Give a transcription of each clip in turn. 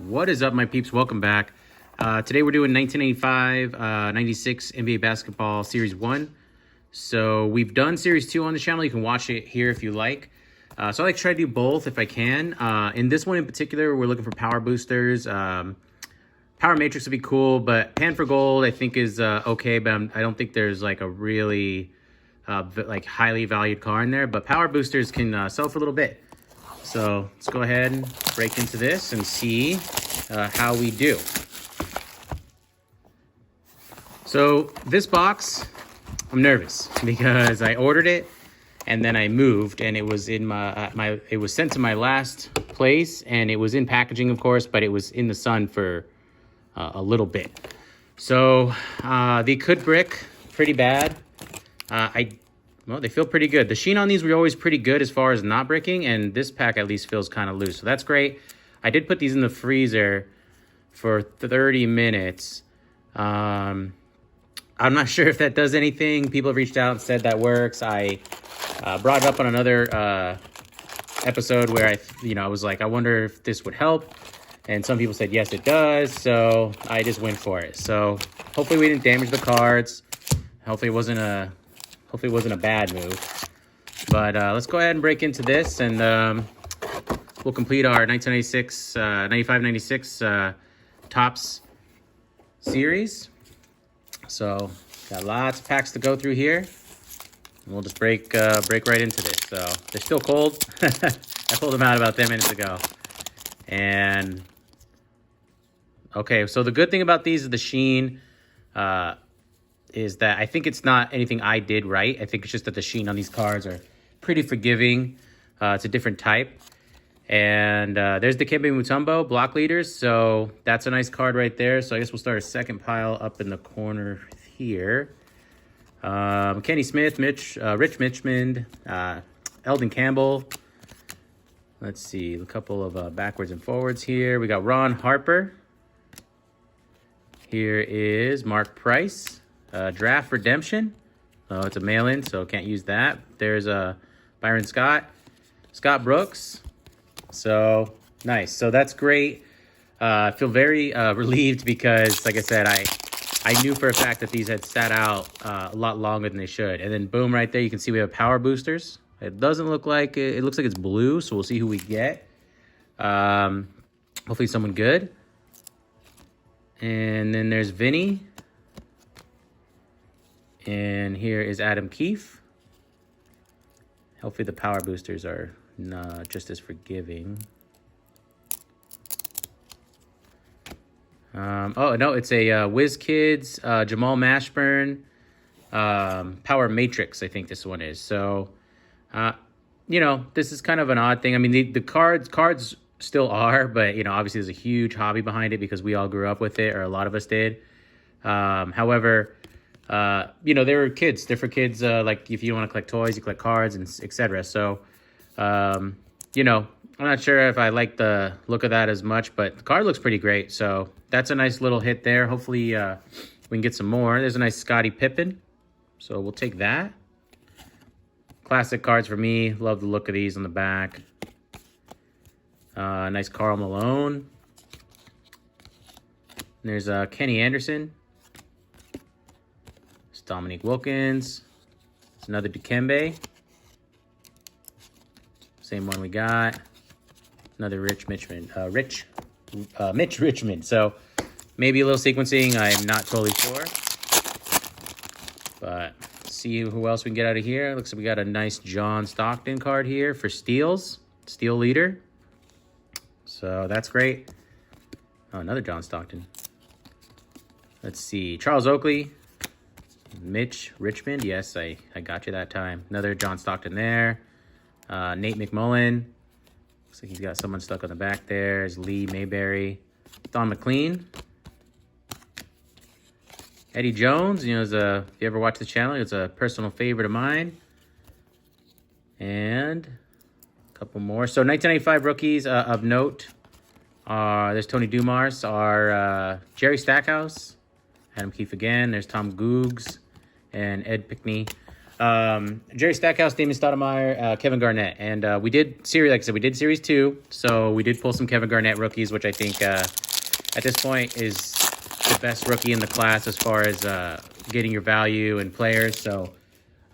What is up, my peeps? Welcome back. Today we're doing 1985-96 NBA Basketball Series 1. So we've done Series 2 on the channel. You can watch it here if you like. So I like to try to do both if I can. In this one in particular, we're looking for power boosters. Power Matrix would be cool, but Pan for Gold I think is okay, but I don't think there's like a really like highly valued car in there. But power boosters can sell for a little bit. So let's go ahead and break into this and see how we do. So this box, I'm nervous because I ordered it and then I moved, and it was in it was sent to my last place, and it was in packaging, of course, but it was in the sun for a little bit. So they could brick pretty bad. Well, they feel pretty good. The sheen on these were always pretty good as far as not bricking, and this pack at least feels kind of loose. So that's great. I did put these in the freezer for 30 minutes. I'm not sure if that does anything. People have reached out and said that works. I brought it up on another episode where I was like, I wonder if this would help. And some people said, yes, it does. So I just went for it. So hopefully we didn't damage the cards. Hopefully it wasn't a bad move. But let's go ahead and break into this, and we'll complete our 1996, 95-96 Topps series. So got lots of packs to go through here. And we'll just break right into this. So they're still cold. I pulled them out about 10 minutes ago. And okay, so the good thing about these is the sheen. Is that I think it's not anything I did right. I think it's just that the sheen on these cards are pretty forgiving. It's a different type. And there's the Dikembe Mutombo block leaders. So that's a nice card right there. So I guess we'll start a second pile up in the corner here. Kenny Smith, Rich Richmond, Eldon Campbell. Let's see, a couple of backwards and forwards here. We got Ron Harper. Here is Mark Price. Draft Redemption. Oh, it's a mail-in, so can't use that. There's Byron Scott. Scott Brooks. So, nice. So that's great. I feel very relieved because, like I said, I knew for a fact that these had sat out a lot longer than they should. And then, boom, right there, you can see we have power boosters. It doesn't look like it looks like it's blue, so we'll see who we get. Hopefully someone good. And then there's Vinny. And here is Adam Keefe. Hopefully the power boosters are not just as forgiving. Oh, no, it's a Whiz Kids, Jamal Mashburn, Power Matrix, I think this one is. So, this is kind of an odd thing. I mean, the cards still are, but, obviously there's a huge hobby behind it because we all grew up with it, or a lot of us did. However, they were kids. They're for kids, like if you want to collect toys, you collect cards, and etc. So, I'm not sure if I like the look of that as much, but the card looks pretty great. So that's a nice little hit there. Hopefully, we can get some more. There's a nice Scottie Pippen. So we'll take that. Classic cards for me. Love the look of these on the back. Nice Karl Malone. There's Kenny Anderson. Dominique Wilkins. It's another Dikembe. Same one we got. Another Mitch Richmond. So maybe a little sequencing. I'm not totally sure. But see who else we can get out of here. Looks like we got a nice John Stockton card here for steals. Steal leader. So that's great. Oh, another John Stockton. Let's see. Charles Oakley. Mitch Richmond, yes, I got you that time. Another John Stockton there. Nate McMullen. Looks like he's got someone stuck on the back there. There's Lee Mayberry. Don McLean. Eddie Jones, if you ever watch the channel, it's a personal favorite of mine. And a couple more. So 1995 rookies of note. There's Tony Dumars. Jerry Stackhouse. Adam Keefe again. There's Tom Googs and Ed Pickney. Jerry Stackhouse, Damon Stoudemire, Kevin Garnett. And we did series, like I said, we did series 2. So we did pull some Kevin Garnett rookies, which I think at this point is the best rookie in the class as far as getting your value and players. So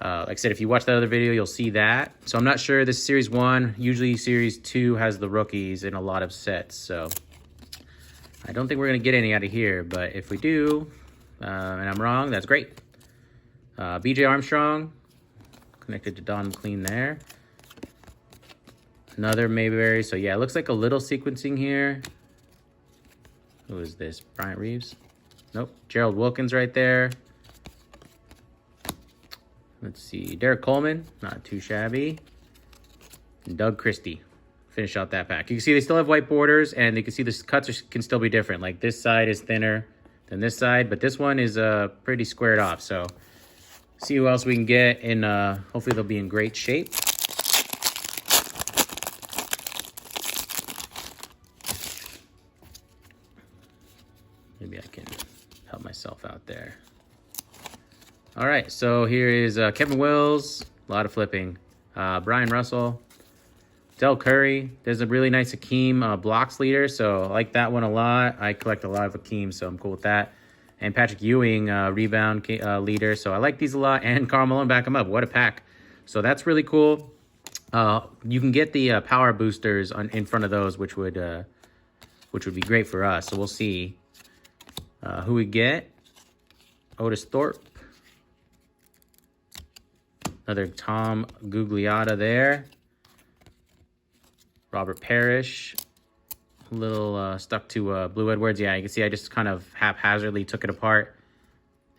like I said, if you watch that other video, you'll see that. So I'm not sure. This is series 1. Usually series 2 has the rookies in a lot of sets. So I don't think we're going to get any out of here. But if we do, and I'm wrong, that's great. BJ Armstrong, connected to Don McLean there. Another Mayberry. So yeah, it looks like a little sequencing here. Who is this? Bryant Reeves? Nope. Gerald Wilkins right there. Let's see. Derek Coleman, not too shabby. And Doug Christie. Finish out that pack. You can see they still have white borders, and you can see the cuts can still be different. Like this side is thinner than this side, but this one is pretty squared off. So see who else we can get, and hopefully they'll be in great shape. Maybe I can help myself out there. All right, so here is Kevin Wills, a lot of flipping. Brian Russell, Del Curry. There's a really nice Hakeem blocks leader, so I like that one a lot. I collect a lot of Hakeem, so I'm cool with that. And Patrick Ewing, rebound leader. So I like these a lot. And Karl Malone, back them up. What a pack. So that's really cool. You can get the power boosters in front of those, which would be great for us. So we'll see who we get. Otis Thorpe. Another Tom Gugliotta there. Robert Parrish. A little stuck to Blue Edwards. Yeah, you can see I just kind of haphazardly took it apart,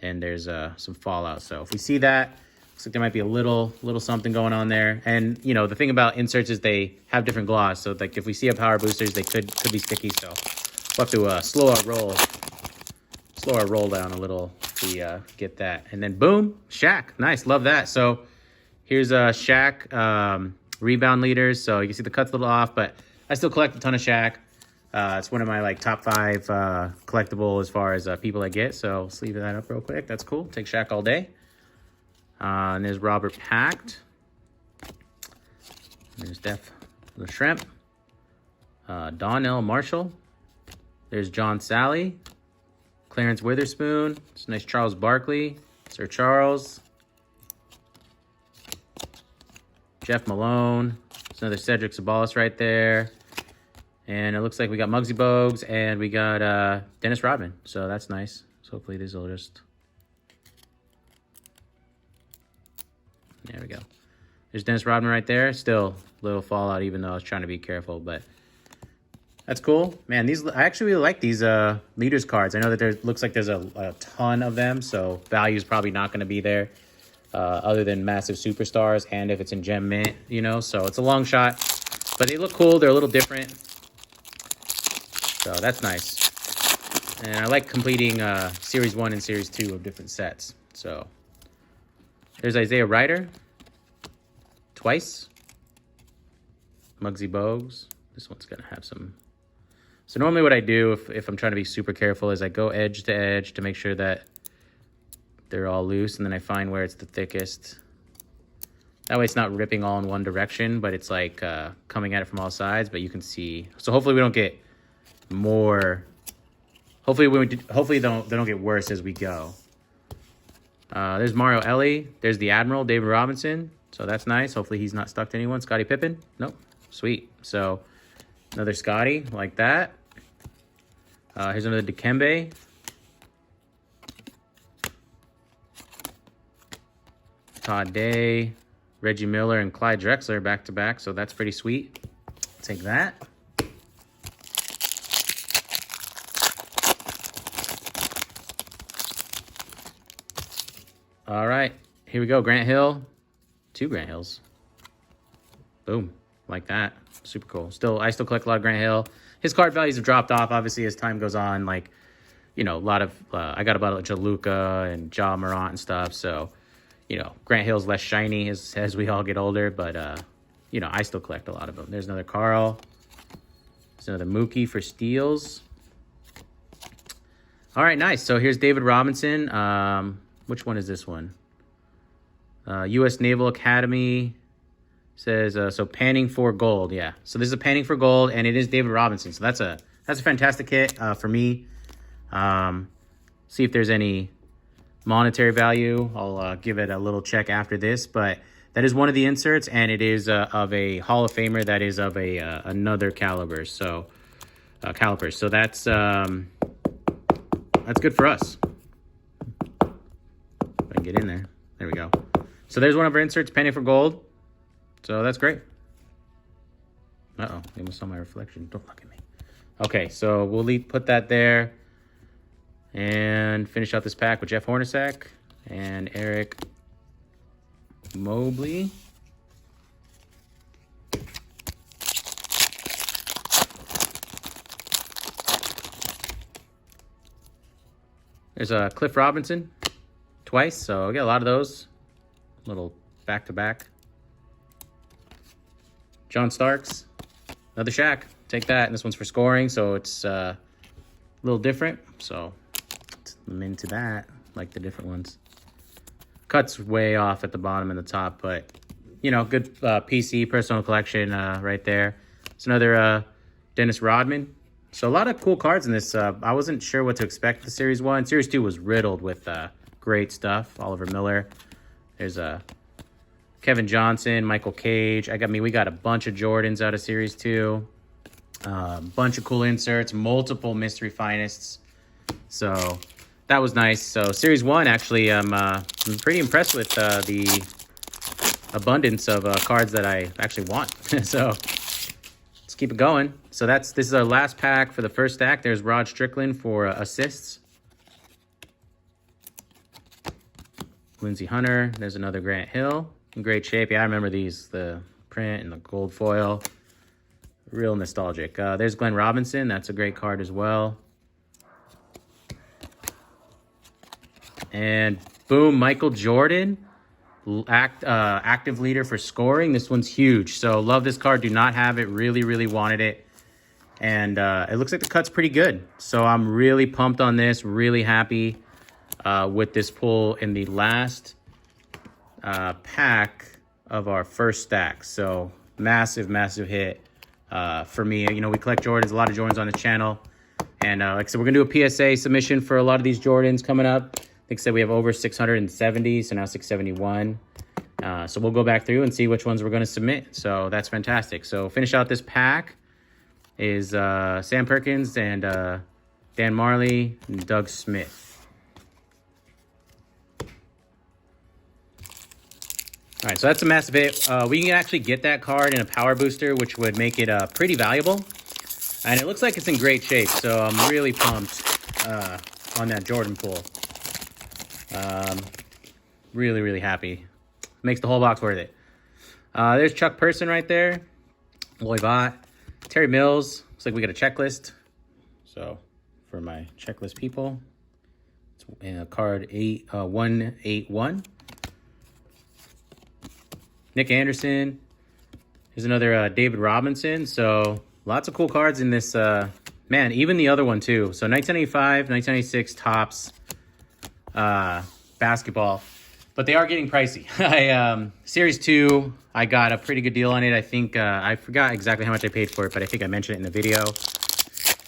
and there's some fallout. So if we see that, looks like there might be a little something going on there. And you know, the thing about inserts is they have different gloss. So like if we see a power boosters, they could be sticky. So we'll have to slow our roll down a little to get that. And then boom, Shaq. Nice, love that. So here's Shaq rebound leaders. So you can see the cut's a little off, but I still collect a ton of Shaq. It's one of my like top 5 collectible as far as people I get. So let's leave that up real quick. That's cool. Take Shaq all day. And there's Robert Pact. There's Def the Shrimp. Donnell Marshall. There's John Sally. Clarence Witherspoon. It's nice Charles Barkley. Sir Charles. Jeff Malone. There's another Cedric Sabalas right there. And it looks like we got Muggsy Bogues and we got Dennis Rodman. So that's nice. So hopefully these will just... There we go. There's Dennis Rodman right there. Still a little fallout even though I was trying to be careful. But that's cool. Man, I actually really like these leaders cards. I know that there looks like there's a ton of them. So value is probably not going to be there other than massive superstars. And if it's in Gem Mint, you know. So it's a long shot. But they look cool. They're a little different. So that's nice. And I like completing Series 1 and Series 2 of different sets. So there's Isaiah Ryder. Twice. Muggsy Bogues. This one's going to have some... So normally what I do if I'm trying to be super careful is I go edge to edge to make sure that they're all loose. And then I find where it's the thickest. That way it's not ripping all in one direction, but it's like coming at it from all sides. But you can see... So hopefully we don't get more... Hopefully they don't get worse as we go. There's Mario Ellie. There's the Admiral, David Robinson. So that's nice. Hopefully he's not stuck to anyone. Scottie Pippen. Nope. Sweet. So another Scotty like that. Here's another Dikembe. Todd Day. Reggie Miller and Clyde Drexler back to back. So that's pretty sweet. Take that. All right, here we go. Grant Hill, 2 Grant Hills. Boom, like that. Super cool. I still collect a lot of Grant Hill. His card values have dropped off, obviously, as time goes on. Like, you know, a lot of, I got a bunch of Luka and Ja Morant and stuff. So, you know, Grant Hill's less shiny as we all get older. But, you know, I still collect a lot of them. There's another Carl. There's another Mookie for steals. All right, nice. So here's David Robinson. Which one is this one? U.S. Naval Academy says, so panning for gold. Yeah. So this is a panning for gold, and it is David Robinson. So that's a fantastic hit for me. See if there's any monetary value. I'll give it a little check after this, but that is one of the inserts, and it is of a Hall of Famer that is of a another caliber. So calipers. So that's good for us. If I can get in there. There we go. So there's one of our inserts, penny for gold. So that's great. Uh-oh, I almost saw my reflection. Don't look at me. Okay, so we'll put that there and finish out this pack with Jeff Hornacek and Eric Mobley. There's a Cliff Robinson twice, so I got a lot of those. Little back-to-back. John Starks, another Shaq. Take that, and this one's for scoring, so it's a little different. So I'm into that, like the different ones. Cuts way off at the bottom and the top, but you know, good PC personal collection right there. It's another Dennis Rodman. So a lot of cool cards in this. I wasn't sure what to expect for Series 1. Series 2 was riddled with great stuff. Oliver Miller. There's Kevin Johnson, Michael Cage. We got a bunch of Jordans out of Series 2. Bunch of cool inserts, multiple mystery finalists. So that was nice. So Series 1, actually, I'm pretty impressed with the abundance of cards that I actually want. So let's keep it going. So this is our last pack for the first stack. There's Rod Strickland for assists. Lindsey Hunter. There's another Grant Hill. In great shape. Yeah, I remember these. The print and the gold foil. Real nostalgic. There's Glenn Robinson. That's a great card as well. And boom, Michael Jordan. Active leader for scoring. This one's huge. So love this card. Do not have it. Really, really wanted it. And it looks like the cut's pretty good. So I'm really pumped on this. Really happy with this pull in the last pack of our first stack. So massive, massive hit for me. You know, we collect Jordans, a lot of Jordans on the channel. And like I said, we're going to do a PSA submission for a lot of these Jordans coming up. Like I said, we have over 670, so now 671. So we'll go back through and see which ones we're going to submit. So that's fantastic. So finish out this pack is Sam Perkins and Dan Marley and Doug Smith. All right, so that's a massive hit. We can actually get that card in a power booster, which would make it pretty valuable. And it looks like it's in great shape, so I'm really pumped on that Jordan pull. Really, really happy. Makes the whole box worth it. There's Chuck Person right there. Loy Vaught. Terry Mills. Looks like we got a checklist. So for my checklist people, it's card 181. Nick Anderson. Here's another David Robinson. So lots of cool cards in this. Man, even the other one too. So 1985, 1996 Topps basketball. But they are getting pricey. Series 2, I got a pretty good deal on it. I think, I forgot exactly how much I paid for it, but I think I mentioned it in the video.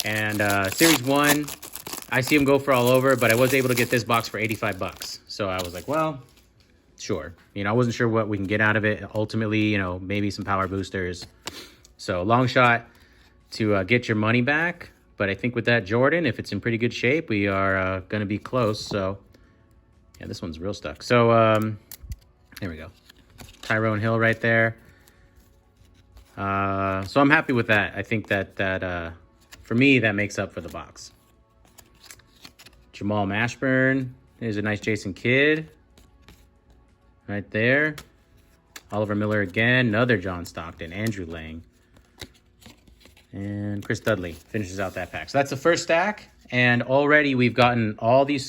And Series 1, I see them go for all over, but I was able to get this box for 85 bucks. So I was like, well, sure. You know, I wasn't sure what we can get out of it. Ultimately, you know, maybe some power boosters. So long shot to get your money back. But I think with that Jordan, if it's in pretty good shape, we are going to be close. So yeah, this one's real stuck. So there we go. Tyrone Hill right there. So I'm happy with that. I think that for me, that makes up for the box. Jamal Mashburn. There's a nice Jason Kidd right there. Oliver Miller again. Another John Stockton. Andrew Lang. And Chris Dudley finishes out that pack. So that's the first stack. And already we've gotten all these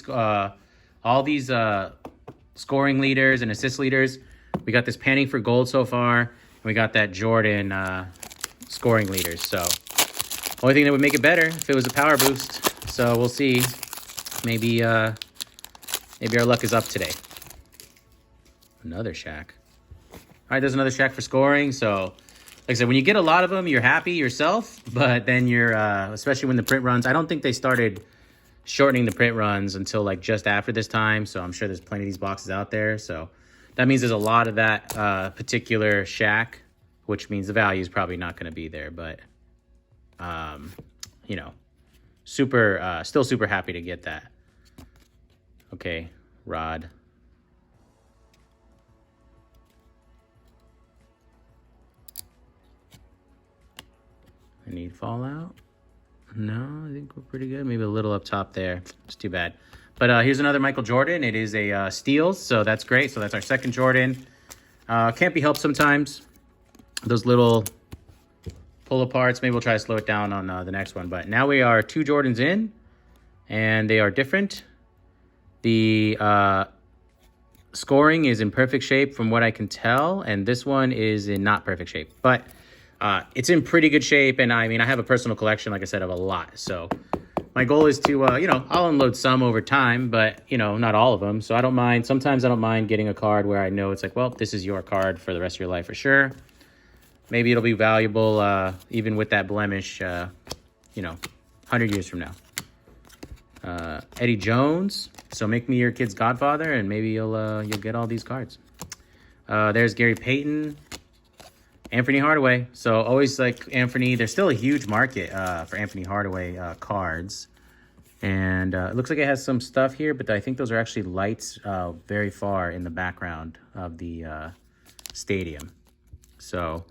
scoring leaders and assist leaders. We got this panning for gold so far. And we got that Jordan scoring leaders. So only thing that would make it better if it was a power boost. So we'll see. Maybe our luck is up today. Another Shaq. All right, there's another Shaq for scoring. So, like I said, when you get a lot of them, you're happy yourself. But then you're, especially when the print runs, I don't think they started shortening the print runs until like just after this time. So I'm sure there's plenty of these boxes out there. So that means there's a lot of that particular Shaq, which means the value is probably not going to be there. But, you know, still super happy to get that. Okay, Rod. I need Fallout. No, I think we're pretty good. Maybe a little up top there. It's too bad. But here's another Michael Jordan. It is a Steals, so that's great. So that's our second Jordan. Can't be helped sometimes. Those little pull aparts. Maybe we'll try to slow it down on the next one. But now we are 2 Jordans in, and they are different. The scoring is in perfect shape from what I can tell, and this one is in not perfect shape. But it's in pretty good shape, and I mean, I have a personal collection, like I said, of a lot. So my goal is to, you know, I'll unload some over time, but, you know, not all of them. So I don't mind. Sometimes I don't mind getting a card where I know it's like, well, this is your card for the rest of your life for sure. Maybe it'll be valuable even with that blemish, you know, 100 years from now. Eddie Jones. So make me your kid's godfather, and maybe you'll get all these cards. There's Gary Payton. Anthony Hardaway. So always like Anthony. There's still a huge market for Anthony Hardaway cards. And it looks like it has some stuff here, but I think those are actually lights very far in the background of the stadium. So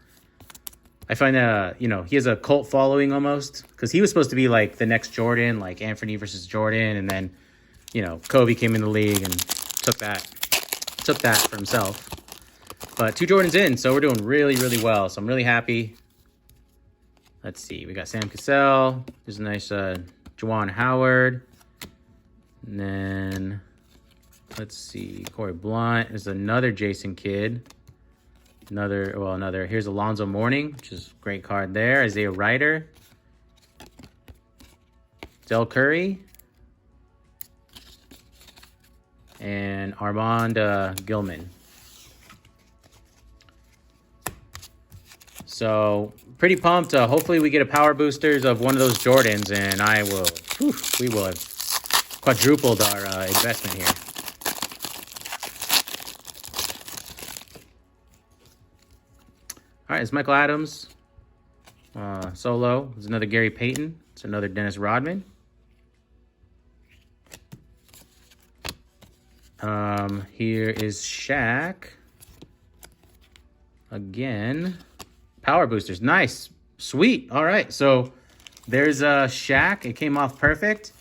I find that, you know, he has a cult following almost, because he was supposed to be like the next Jordan, like Anthony versus Jordan. And then, you know, Kobe came in the league and took that for himself. But 2 Jordans in, so we're doing really, really well. So I'm really happy. Let's see. We got Sam Cassell. There's a nice Juwan Howard. And then, let's see. Corey Blunt. There's another Jason Kidd. Another. Here's Alonzo Mourning, which is a great card there. Isaiah Ryder. Del Curry. And Armand Gilman. So pretty pumped. Hopefully we get a power boosters of one of those Jordans, and we will have quadrupled our investment here. All right, it's Michael Adams. Solo. There's another Gary Payton. It's another Dennis Rodman. Here is Shaq. Again. Power boosters. Nice. Sweet. All right. So there's Shaq. It came off perfect.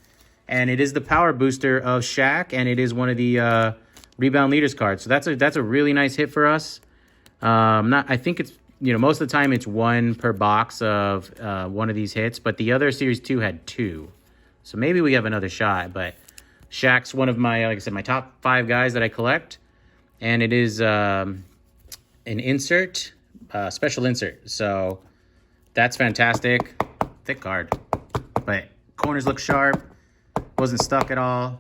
And it is the power booster of Shaq. And it is one of the rebound leaders cards. So that's a really nice hit for us. I think it's, you know, most of the time it's 1 per box of one of these hits. But the other Series 2 had 2. So maybe we have another shot. But Shaq's one of my, like I said, my top 5 guys that I collect. And it is an insert. Special insert, so that's fantastic. Thick card, but corners look sharp. Wasn't stuck at all.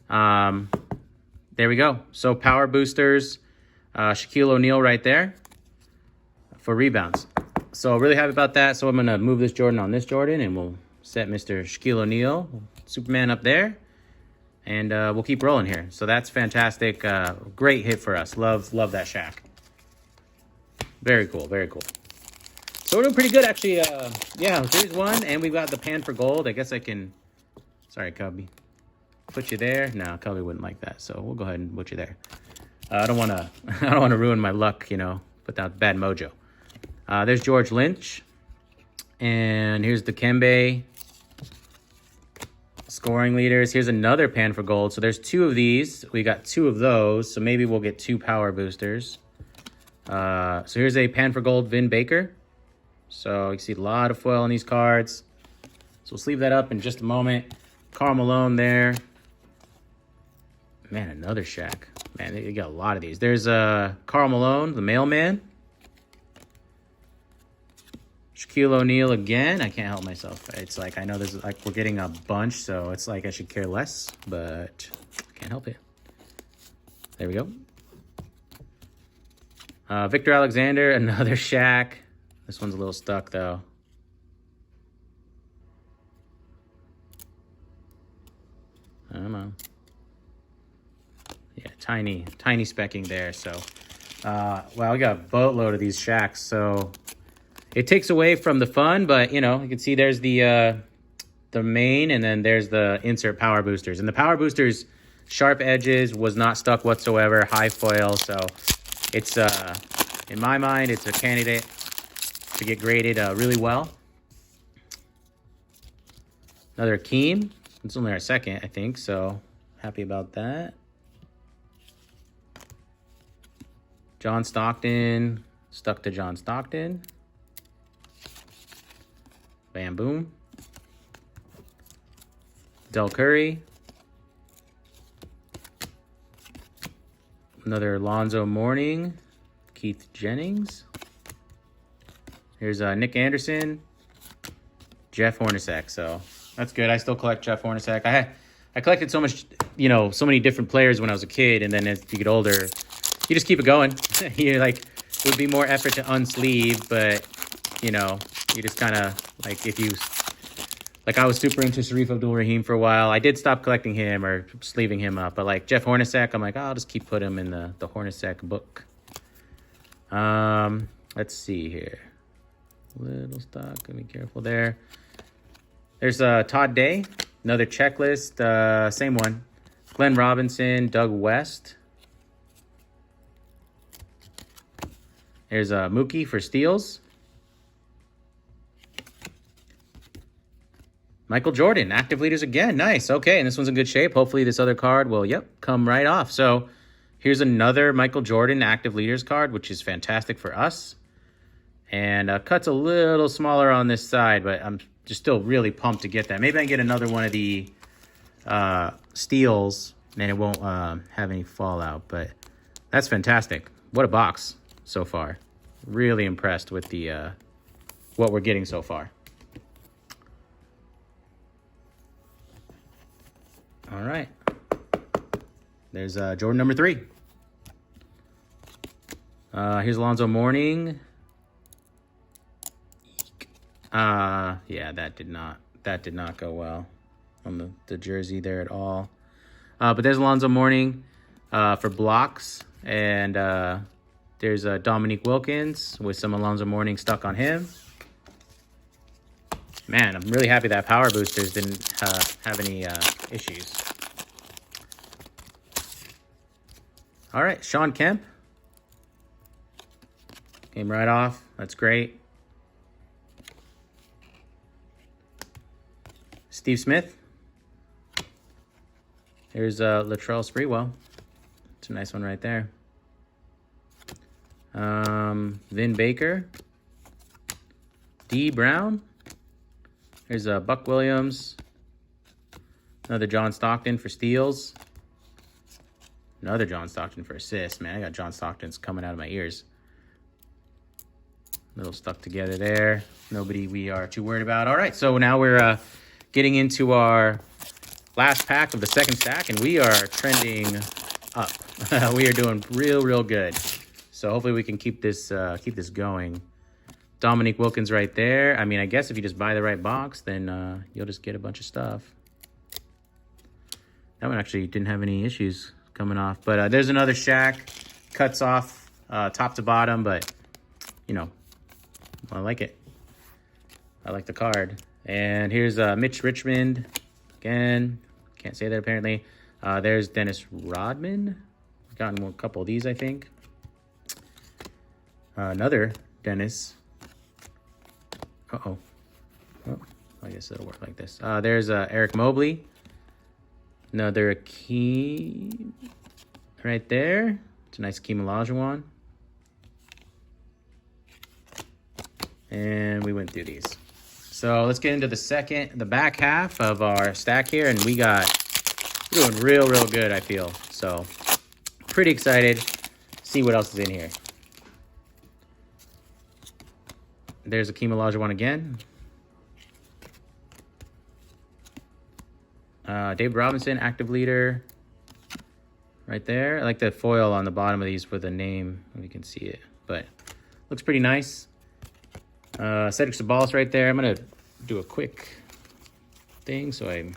There we go. So power boosters, Shaquille O'Neal right there for rebounds. So really happy about that. So I'm gonna move this Jordan on this Jordan, and we'll set Mr. Shaquille O'Neal, Superman, up there, and we'll keep rolling here. So that's fantastic. Great hit for us. Love that Shaq. Very cool, very cool. So we're doing pretty good, actually. Yeah, there's one, and we've got the pan for gold. I guess I can, sorry, Cubby, put you there. No, Cubby wouldn't like that, so we'll go ahead and put you there. I don't want to ruin my luck, you know, without bad mojo. There's George Lynch, and here's the Dikembe scoring leaders. Here's another pan for gold. So there's 2 of these. We got 2 of those, so maybe we'll get 2 power boosters. So here's a pan for gold Vin Baker. So you can see a lot of foil on these cards. So we'll sleeve that up in just a moment. Karl Malone there. Man, another Shaq. Man, they got a lot of these. There's Karl Malone, the mailman. Shaquille O'Neal again. I can't help myself. It's like, I know there's like, we're getting a bunch, so it's like I should care less, but I can't help it. There we go. Victor Alexander, another Shaq. This one's a little stuck though. Come on. Yeah, tiny specking there. So, well, we got a boatload of these Shaqs. So it takes away from the fun, but you know, you can see there's the main, and then there's the insert power boosters. And the power boosters, sharp edges, was not stuck whatsoever, high foil. So it's, in my mind, it's a candidate to get graded really well. Another Keem. It's only our second, I think, so happy about that. John Stockton, stuck to John Stockton. Bam, boom. Del Curry. Another Lonzo Mourning. Keith Jennings. Here's Nick Anderson. Jeff Hornacek, so that's good. I still collect Jeff Hornacek. I collected so much, you know, so many different players when I was a kid, and then as you get older, you just keep it going. You're like, it would be more effort to unsleeve, but, you know, you just kind of, like, if you, like, I was super into Sharif Abdul-Rahim for a while. I did stop collecting him or sleeving him up, but, like, Jeff Hornacek, I'm like, oh, I'll just keep putting him in the Hornacek book. Let's see here. Little stock, be careful there. There's Todd Day, another checklist, same one. Glenn Robinson, Doug West. There's Mookie for steals. Michael Jordan, active leaders again. Nice. Okay, and this one's in good shape. Hopefully this other card will, come right off. So here's another Michael Jordan active leaders card, which is fantastic for us. And cut's a little smaller on this side, but I'm just still really pumped to get that. Maybe I can get another one of the steals, and it won't have any fallout. But that's fantastic. What a box so far. Really impressed with the what we're getting so far. All right. There's Jordan number 3. Here's Alonzo Mourning. Yeah, that did not go well on the jersey there at all. But there's Alonzo Mourning for blocks, and there's Dominique Wilkins with some Alonzo Mourning stuck on him. Man, I'm really happy that power boosters didn't have any issues. All right, Sean Kemp came right off. That's great. Steve Smith. Here's Latrell Sprewell. It's a nice one right there. Vin Baker. D. Brown. Here's Buck Williams. Another John Stockton for steals. Another John Stockton for assists. Man, I got John Stocktons coming out of my ears. A little stuck together there. Nobody we are too worried about. All right, so now we're getting into our last pack of the second stack, and we are trending up. We are doing real good. So hopefully we can keep this going. Dominique Wilkins right there. I mean, I guess if you just buy the right box, then you'll just get a bunch of stuff. That one actually didn't have any issues coming off. But there's another Shaq. Cuts off top to bottom, but, you know, I like it. I like the card. And here's Mitch Richmond. Again, can't say that apparently. There's Dennis Rodman. I've gotten a couple of these, I think. Another Dennis. Uh-oh. Oh, I guess it'll work like this. There's Eric Mobley. Another Akeem right there. It's a nice Akeem Olajuwon. And we went through these. So let's get into the back half of our stack here. And we're doing real good, I feel. So pretty excited to see what else is in here. There's Akeem Olajuwon again. David Robinson, active leader. Right there. I like the foil on the bottom of these with a name. We can see it. but looks pretty nice. Cedric Sabalas right there. I'm going to do a quick thing so I'm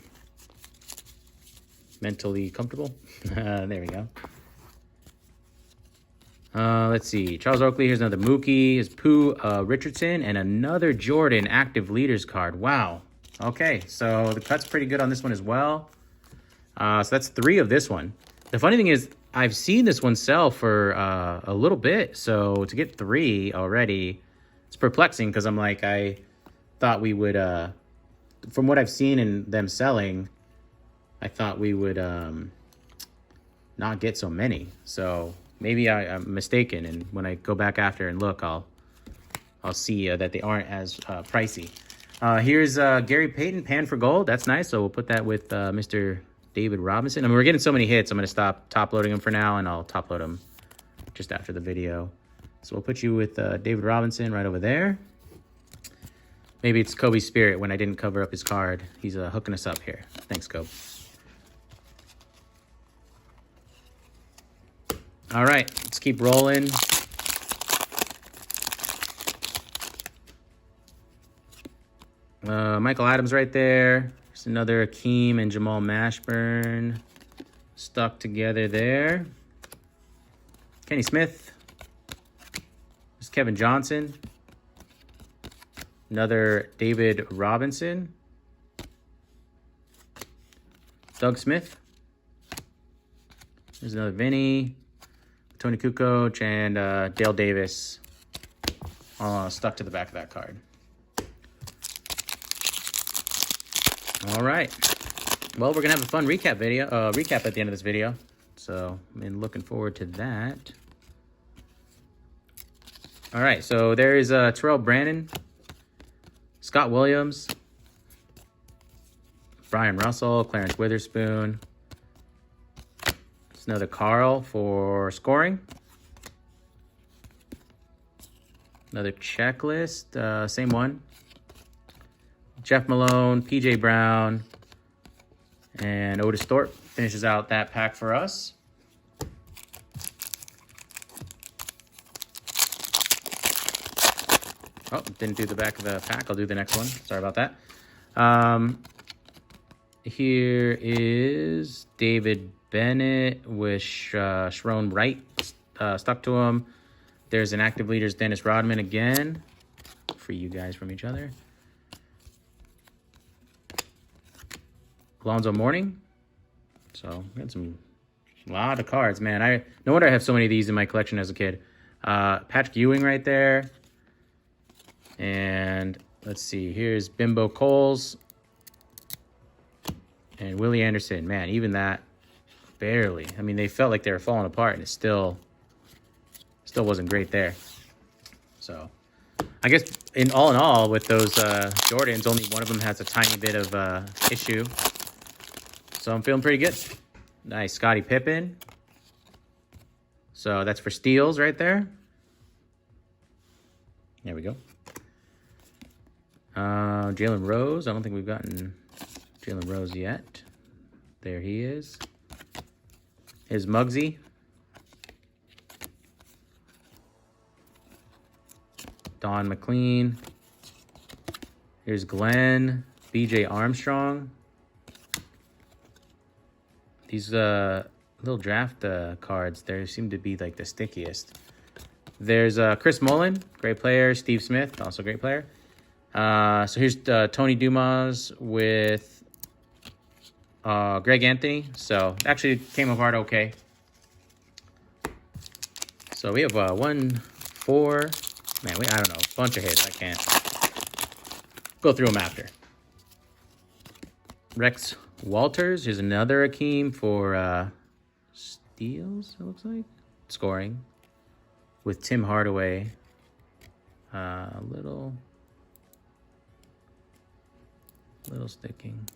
mentally comfortable. There we go. Let's see. Charles Oakley. Here's another Mookie. Here's Pooh Richardson. And another Jordan active leaders card. Wow. Okay. So the cut's pretty good on this one as well. So that's 3 of this one. The funny thing is, I've seen this one sell for a little bit. So to get 3 already, it's perplexing because I'm like, I thought we would, from what I've seen in them selling, I thought we would not get so many. So maybe I'm mistaken, and when I go back after and look, I'll see that they aren't as pricey. Here's Gary Payton, Pan for Gold. That's nice. So we'll put that with Mr. David Robinson. I mean, we're getting so many hits, I'm going to stop top loading them for now, and I'll top load them just after the video. So we'll put you with David Robinson right over there. Maybe it's Kobe Spirit when I didn't cover up his card. He's hooking us up here. Thanks, Kobe. All right, let's keep rolling. Michael Adams right there. There's another Akeem and Jamal Mashburn stuck together there. Kenny Smith. There's Kevin Johnson. Another David Robinson. Doug Smith. There's another Vinny. Tony Kukoc and Dale Davis stuck to the back of that card. All right. Well, we're going to have a fun recap at the end of this video. So I'm looking forward to that. All right. So there's Terrell Brandon, Scott Williams, Brian Russell, Clarence Witherspoon. It's another Carl for scoring. Another checklist, same one. Jeff Malone, PJ Brown, and Otis Thorpe finishes out that pack for us. Oh, didn't do the back of the pack. I'll do the next one. Sorry about that. Here is David Bennett with Sharon Wright stuck to him. There's an active leaders, Dennis Rodman again. For you guys from each other. Alonzo Mourning. So we got a lot of cards, man. No wonder I have so many of these in my collection as a kid. Patrick Ewing right there. And let's see, here's Bimbo Coles and Willie Anderson. Man, even that barely. I mean, they felt like they were falling apart, and it still wasn't great there. So I guess in all, with those Jordans, only one of them has a tiny bit of issue. So I'm feeling pretty good. Nice, Scottie Pippen. So that's for steals right there. There we go. Jalen Rose. I don't think we've gotten Jalen Rose yet. There he is. Here's Muggsy. Don McLean. Here's Glenn. BJ Armstrong. These little draft cards, they seem to be like the stickiest. There's Chris Mullin, great player. Steve Smith, also great player. So here's Tony Dumas with Greg Anthony. So actually it came apart okay. So we have 1, 4, man, I don't know, a bunch of hits. I can't go through them after. Rex Walters. Here's another Akeem for steals, it looks like. Scoring. With Tim Hardaway. Little sticking.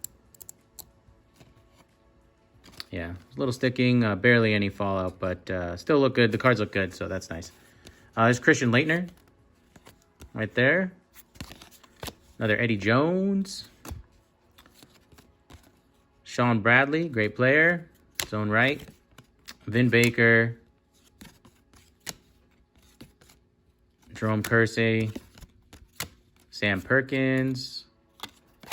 Yeah, a little sticking. Barely any fallout, but still look good. The cards look good, so that's nice. There's Christian Laettner. Right there. Another Eddie Jones. Sean Bradley, great player. His own right. Vin Baker. Jerome Kersey, Sam Perkins,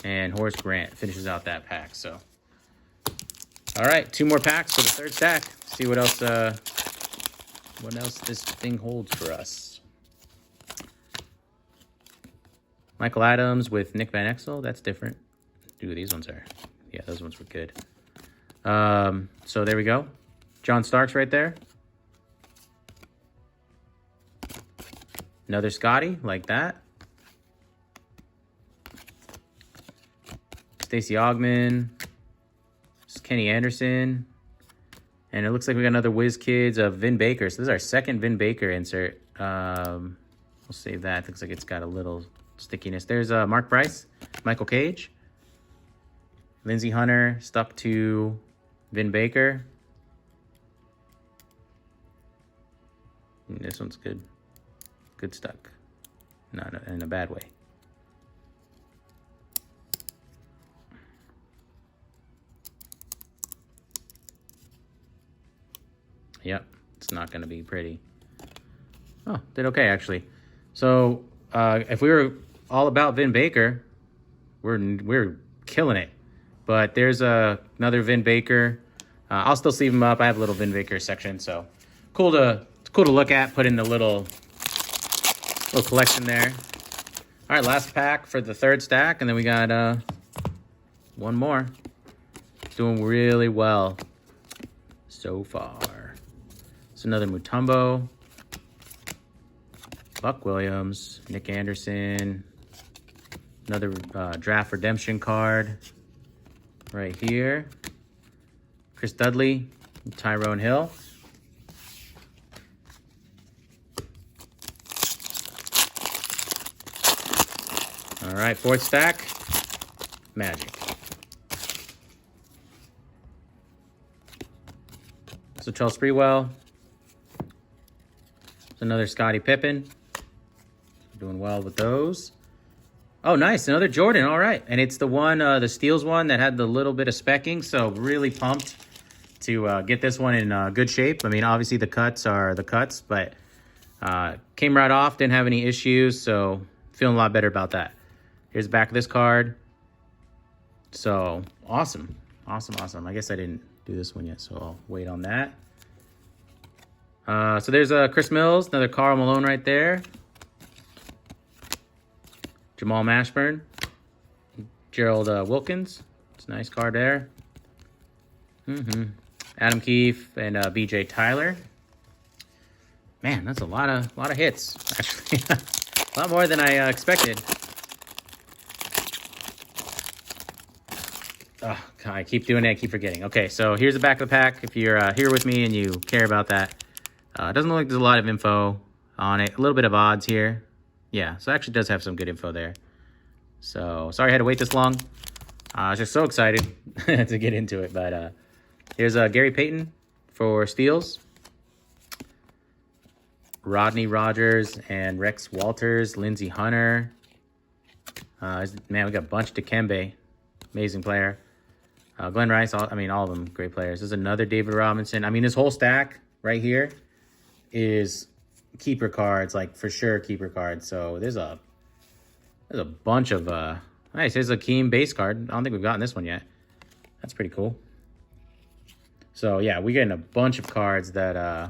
and Horace Grant finishes out that pack. So, all right, 2 more packs for the third stack. See what else this thing holds for us. Michael Adams with Nick Van Exel. That's different. Ooh, these ones are. Yeah, those ones were good. So there we go. John Starks right there. Another Scotty like that. Stacey Augmon. Kenny Anderson. And it looks like we got another Whiz Kids of Vin Baker. So this is our second Vin Baker insert. We'll save that. Looks like it's got a little stickiness. There's Mark Price, Michael Cage. Lindsey Hunter stuck to Vin Baker. This one's good. Good stuck. Not in a bad way. Yep, it's not going to be pretty. Oh, did okay, actually. So, if we were all about Vin Baker, we're killing it. But there's another Vin Baker. I'll still sleeve him up. I have a little Vin Baker section, so cool to look at. Put in the little collection there. All right, last pack for the third stack, and then we got one more. Doing really well so far. It's another Mutombo, Buck Williams, Nick Anderson, another draft redemption card right here. Chris Dudley, Tyrone Hill. All right, fourth stack, Magic. So Charles Sprewell. It's another Scottie Pippen. Doing well with those. Oh, nice. Another Jordan. All right. And it's the one, the Steals one that had the little bit of specking. So really pumped to get this one in good shape. I mean, obviously the cuts are the cuts, but came right off. Didn't have any issues. So feeling a lot better about that. Here's the back of this card. So awesome. Awesome, awesome. I guess I didn't do this one yet, so I'll wait on that. So there's Chris Mills, another Karl Malone right there. Jamal Mashburn, Gerald Wilkins. It's a nice card there. Adam Keefe and BJ Tyler. Man, that's a lot of hits. Actually, a lot more than I expected. Oh, God, I keep doing it. I keep forgetting. Okay, so here's the back of the pack. If you're here with me and you care about that. It doesn't look like there's a lot of info on it. A little bit of odds here. Yeah, so it actually does have some good info there. So, sorry I had to wait this long. I was just so excited to get into it. But here's Gary Payton for Steals. Rodney Rogers and Rex Walters. Lindsey Hunter. Man, we got a bunch to Dikembe. Amazing player. Glenn Rice, all of them great players. There's another David Robinson. I mean, this whole stack right here is keeper cards, like for sure keeper cards. So there's a bunch of nice. Here's a Akeem base card. I don't think we've gotten this one yet. That's pretty cool. So yeah, we're getting a bunch of cards that I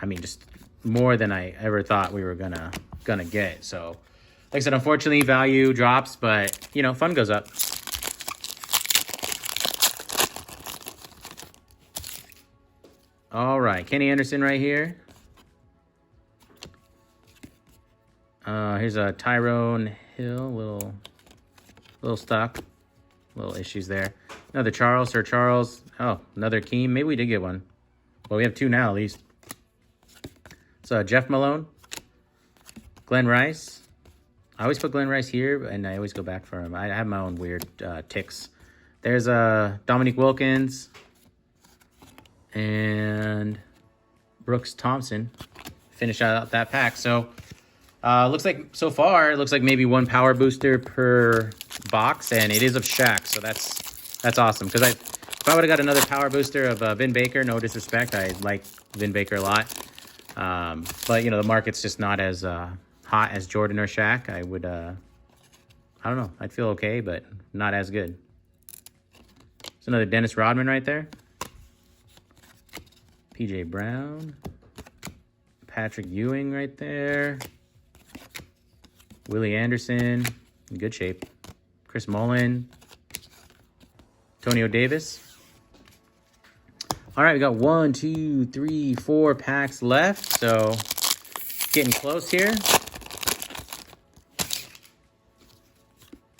mean, just more than I ever thought we were gonna get. So like I said, unfortunately value drops, but you know, fun goes up. All right, Kenny Anderson right here. Here's a Tyrone Hill, little stuck, little issues there. Another Sir Charles. Oh, another Keem. Maybe we did get one. Well, we have two now at least. So Jeff Malone, Glenn Rice. I always put Glenn Rice here, and I always go back for him. I have my own weird ticks. There's Dominique Wilkins and Brooks Thompson. Finish out that pack. So looks like so far it looks like maybe one power booster per box, and it is of Shaq. So that's awesome. Because if I would have got another power booster of Vin Baker, no disrespect, I like Vin Baker a lot. But, you know, the market's just not as hot as Jordan or Shaq. I would, I don't know. I'd feel okay, but not as good. There's another Dennis Rodman right there. PJ Brown. Patrick Ewing right there. Willie Anderson, in good shape. Chris Mullin. Antonio Davis. All right, we got 1, 2, 3, 4 packs left. So getting close here.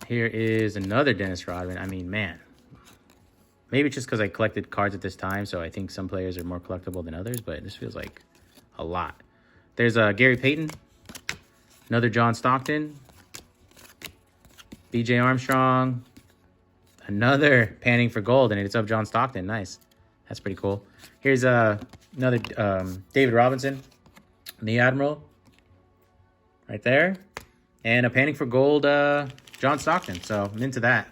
Here is another Dennis Rodman. I mean, man. Maybe it's just because I collected cards at this time, so I think some players are more collectible than others, but this feels like a lot. There's Gary Payton. Another John Stockton. B.J. Armstrong. Another panning for gold, and it's of John Stockton. Nice. That's pretty cool. Here's another David Robinson. The Admiral. Right there. And a panning for gold John Stockton. So I'm into that.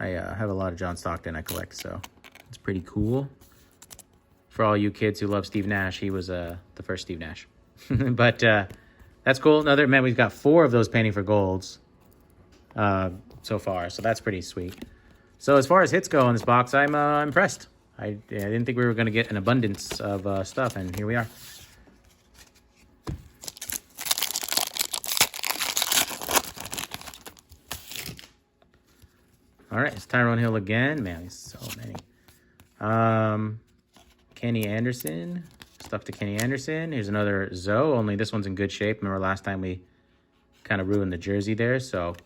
I have a lot of John Stockton I collect, so it's pretty cool. For all you kids who love Steve Nash, he was the first Steve Nash. But that's cool. Another, man, we've got 4 of those panning for golds so far, so that's pretty sweet. So as far as hits go in this box, I'm impressed. I didn't think we were going to get an abundance of stuff, and here we are. All right, it's Tyrone Hill again. Man, there's so many. Kenny Anderson. Stuff to Kenny Anderson. Here's another Zoe, only this one's in good shape. Remember last time we kind of ruined the jersey there, so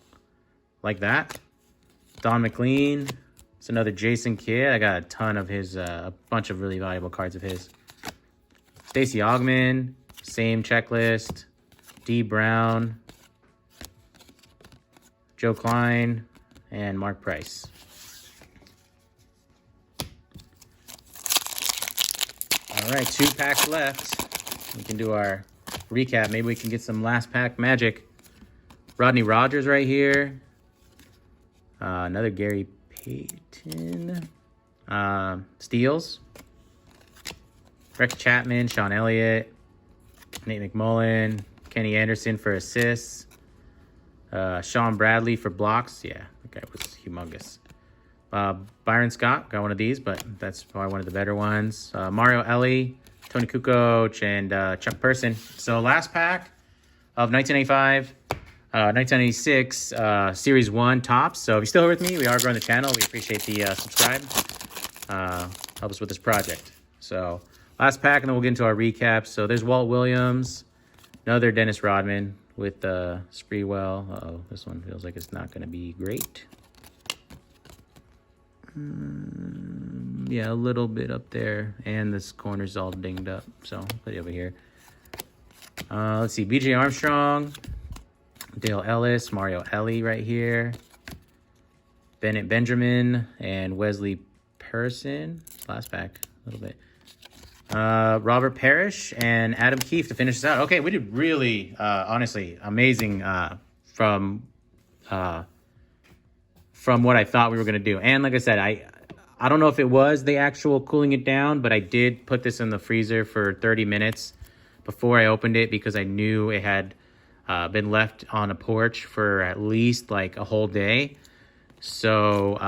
like that. Don McLean. It's another Jason Kidd. I got a ton of his, a bunch of really valuable cards of his. Stacey Augmon. Same checklist. D. Brown. Joe Klein. And Mark Price. All right, 2 packs left. We can do our recap. Maybe we can get some last pack magic. Rodney Rogers right here. Another Gary Payton. Steals. Rex Chapman, Sean Elliott. Nate McMullen. Kenny Anderson for assists. Sean Bradley for blocks. Yeah, that guy was humongous. Byron Scott, got one of these, but that's probably one of the better ones. Mario Ellie, Tony Kukoc, and Chuck Person. So last pack of 1985, 1996, Series 1 tops. So if you're still here with me, we are growing the channel. We appreciate the subscribe. Help us with this project. So last pack, and then we'll get into our recap. So there's Walt Williams, another Dennis Rodman with Spreewell. Uh-oh, this one feels like it's not going to be great. Yeah, a little bit up there, and this corner's all dinged up, so I'll put it over here. Let's see, B.J. Armstrong, Dale Ellis, Mario Ellie right here, Bennett Benjamin, and Wesley Person. Last pack, a little bit. Robert Parrish and Adam Keefe to finish this out. Okay, we did really, honestly, amazing from what I thought we were going to do. And like I said, I don't know if it was the actual cooling it down, but I did put this in the freezer for 30 minutes before I opened it because I knew it had been left on a porch for at least like a whole day. So,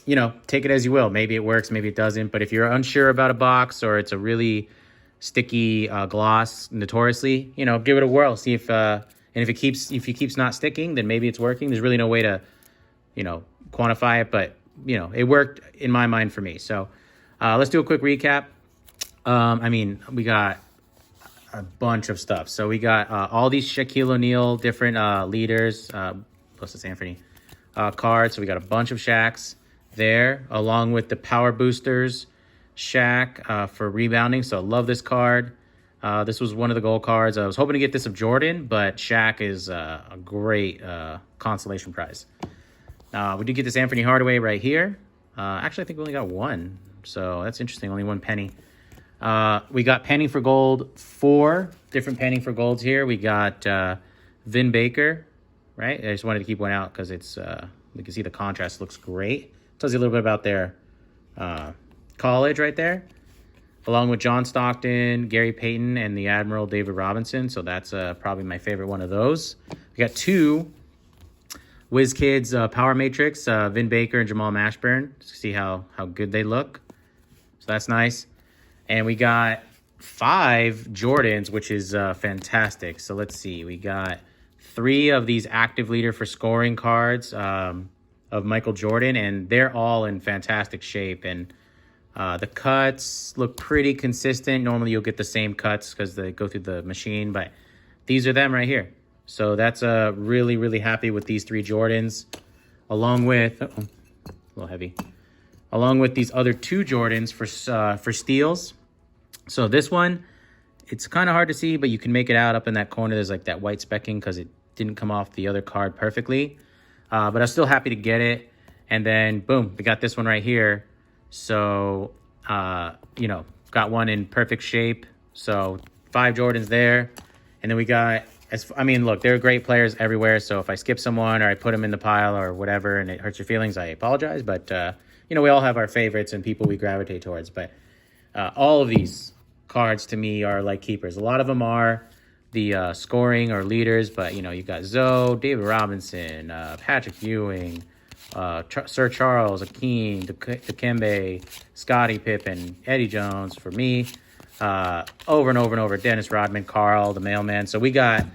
you know, take it as you will. Maybe it works, maybe it doesn't. But if you're unsure about a box or it's a really sticky gloss notoriously, you know, give it a whirl. See if, and if it keeps not sticking, then maybe it's working. There's really no way to, you know, quantify it, but you know, it worked in my mind for me. So let's do a quick recap. I mean, we got a bunch of stuff. So we got all these Shaquille O'Neal different leaders, plus this Anthony cards. So we got a bunch of Shaqs there, along with the power boosters Shaq for rebounding. So I love this card. This was one of the gold cards. I was hoping to get this of Jordan, but Shaq is a great consolation prize. We did get this Anthony Hardaway right here. Actually, I think we only got one. So that's interesting. Only one penny. We got penny for gold. 4 different penny for golds here. We got Vin Baker, right? I just wanted to keep one out because it's, you can see the contrast looks great. Tells you a little bit about their college right there. along with John Stockton, Gary Payton, and the Admiral David Robinson. So that's probably my favorite one of those. We got two WizKids Power Matrix, Vin Baker and Jamal Mashburn. See how good they look. So that's nice. And we got 5 Jordans, which is fantastic. So let's see. We got 3 of these active leader for scoring cards of Michael Jordan, and they're all in fantastic shape. And the cuts look pretty consistent. Normally you'll get the same cuts because they go through the machine, but these are them right here. So that's really, really happy with these 3 Jordans, along with, a little heavy, along with these other 2 Jordans for steals. So this one, it's kind of hard to see, but you can make it out up in that corner. There's like that white specking because it didn't come off the other card perfectly. But I'm still happy to get it. And then, boom, we got this one right here. So, you know, got one in perfect shape. So 5 Jordans there. And then we got, I mean, look, they're great players everywhere. So if I skip someone or I put them in the pile or whatever and it hurts your feelings, I apologize. But, you know, we all have our favorites and people we gravitate towards. But all of these cards to me are like keepers. A lot of them are the scoring or leaders. But, you know, you've got Zoe, David Robinson, Patrick Ewing, Sir Charles, Akeem, Dikembe, Scottie Pippen, Eddie Jones for me. Over and over and over, Dennis Rodman, Carl, the mailman. So we got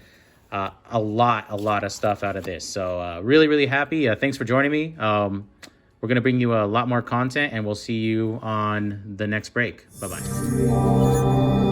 a lot of stuff out of this. So really, really happy. Thanks for joining me. We're going to bring you a lot more content, and we'll see you on the next break. Bye-bye.